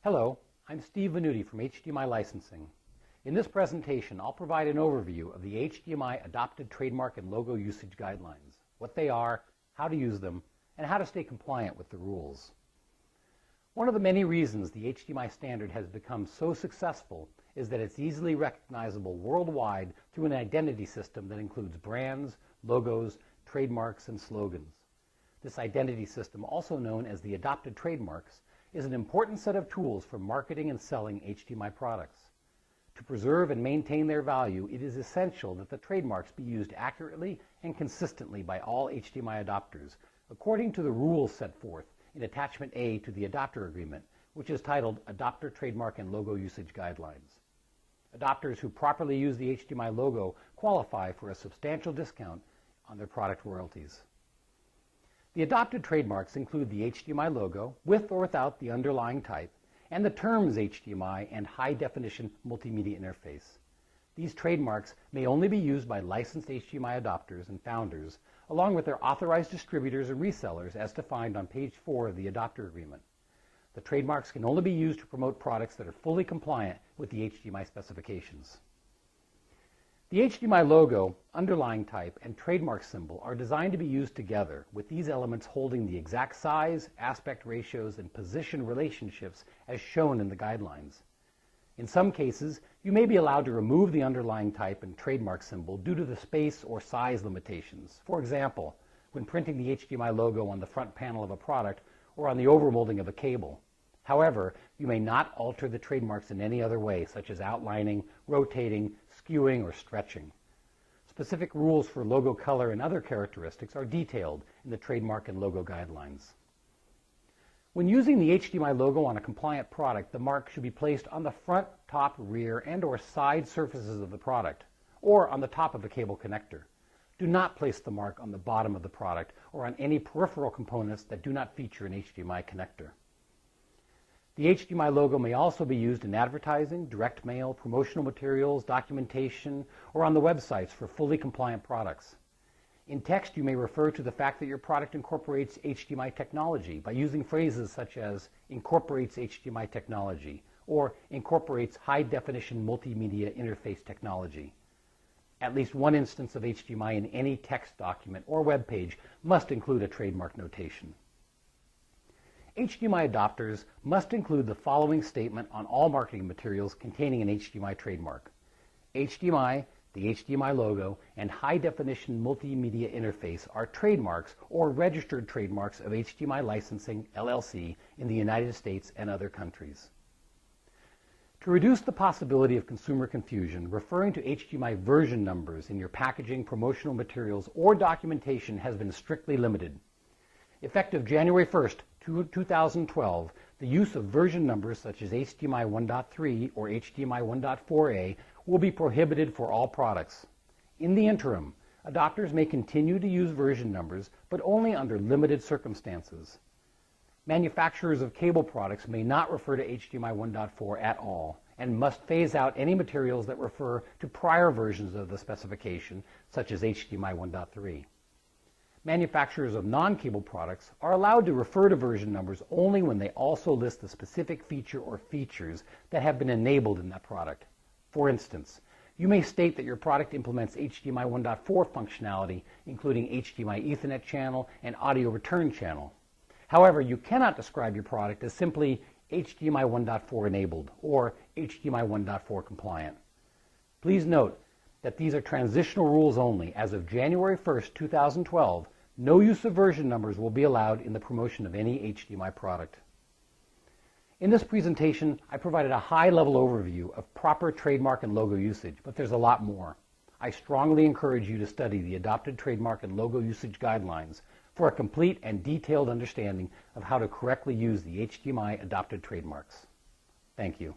Hello, I'm Steve Venuti from HDMI Licensing. In this presentation, I'll provide an overview of the HDMI Adopted Trademark and Logo Usage Guidelines, what they are, how to use them, and how to stay compliant with the rules. One of the many reasons the HDMI standard has become so successful is that it's easily recognizable worldwide through an identity system that includes brands, logos, trademarks, and slogans. This identity system, also known as the Adopted Trademarks, is an important set of tools for marketing and selling HDMI products. To preserve and maintain their value, it is essential that the trademarks be used accurately and consistently by all HDMI adopters, according to the rules set forth in Attachment A to the Adopter Agreement, which is titled Adopter Trademark and Logo Usage Guidelines. Adopters who properly use the HDMI logo qualify for a substantial discount on their product royalties. The adopted trademarks include the HDMI logo, with or without the underlying type, and the terms HDMI and high-definition multimedia interface. These trademarks may only be used by licensed HDMI adopters and founders, along with their authorized distributors and resellers as defined on page 4 of the Adopter Agreement. The trademarks can only be used to promote products that are fully compliant with the HDMI specifications. The HDMI logo, underlying type, and trademark symbol are designed to be used together, with these elements holding the exact size, aspect ratios, and position relationships as shown in the guidelines. In some cases, you may be allowed to remove the underlying type and trademark symbol due to the space or size limitations. For example, when printing the HDMI logo on the front panel of a product or on the overmolding of a cable. However, you may not alter the trademarks in any other way, such as outlining, rotating, skewing, or stretching. Specific rules for logo color and other characteristics are detailed in the Trademark and Logo Guidelines. When using the HDMI logo on a compliant product, the mark should be placed on the front, top, rear, and/or side surfaces of the product, or on the top of a cable connector. Do not place the mark on the bottom of the product or on any peripheral components that do not feature an HDMI connector. The HDMI logo may also be used in advertising, direct mail, promotional materials, documentation, or on the websites for fully compliant products. In text, you may refer to the fact that your product incorporates HDMI technology by using phrases such as incorporates HDMI technology or incorporates high-definition multimedia interface technology. At least one instance of HDMI in any text document or web page must include a trademark notation. HDMI adopters must include the following statement on all marketing materials containing an HDMI trademark. HDMI, the HDMI logo, and high-definition multimedia interface are trademarks or registered trademarks of HDMI Licensing, LLC, in the United States and other countries. To reduce the possibility of consumer confusion, referring to HDMI version numbers in your packaging, promotional materials, or documentation has been strictly limited. Effective January 1st, 2012, the use of version numbers such as HDMI 1.3 or HDMI 1.4a will be prohibited for all products. In the interim, adopters may continue to use version numbers, but only under limited circumstances. Manufacturers of cable products may not refer to HDMI 1.4 at all, and must phase out any materials that refer to prior versions of the specification, such as HDMI 1.3. Manufacturers of non-cable products are allowed to refer to version numbers only when they also list the specific feature or features that have been enabled in that product. For instance, you may state that your product implements HDMI 1.4 functionality, including HDMI Ethernet channel and audio return channel. However, you cannot describe your product as simply HDMI 1.4 enabled or HDMI 1.4 compliant. Please note that these are transitional rules only. As of January 1st, 2012, no use of version numbers will be allowed in the promotion of any HDMI product. In this presentation, I provided a high-level overview of proper trademark and logo usage, but there's a lot more. I strongly encourage you to study the Adopted Trademark and Logo Usage Guidelines for a complete and detailed understanding of how to correctly use the HDMI adopted trademarks. Thank you.